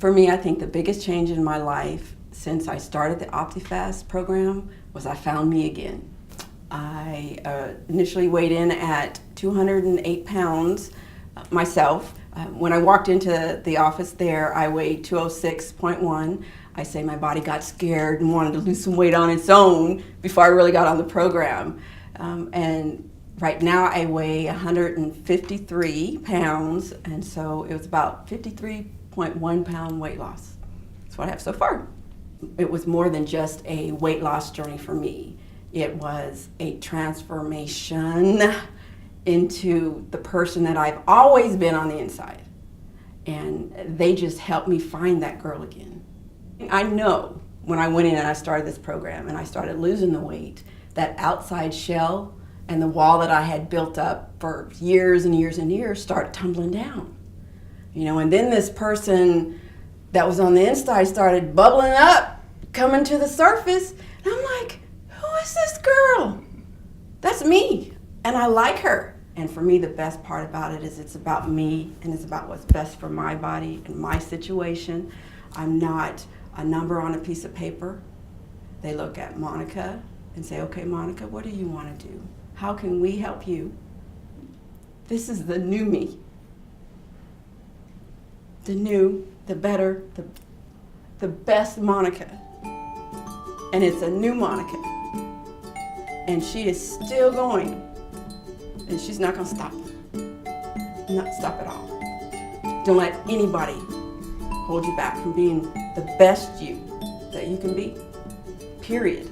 For me, I think the biggest change in my life since I started the Optifast program was I found me again. I initially weighed in at 208 pounds myself. When I walked into the office there, I weighed 206.1. I say my body got scared and wanted to lose some weight on its own before I really got on the program. And right now I weigh 153 pounds, and so it was about 53.1 pound weight loss. That's what I have so far. It was more than just a weight loss journey for me. It was a transformation into the person that I've always been on the inside. And they just helped me find that girl again. I know when I went in and I started this program and I started losing the weight, that outside shell and the wall that I had built up for years and years and years started tumbling down. You know, and then this person that was on the inside started bubbling up, coming to the surface, and I'm like, who is this girl? That's me, and I like her. And for me, the best part about it is it's about me, and it's about what's best for my body and my situation. I'm not a number on a piece of paper. They look at Monica and say, okay, Monica, what do you want to do? How can we help you? This is the new me. The new, the better, the best Monica. And it's a new Monica. And she is still going. And she's not gonna stop. Not stop at all. Don't let anybody hold you back from being the best you that you can be. Period.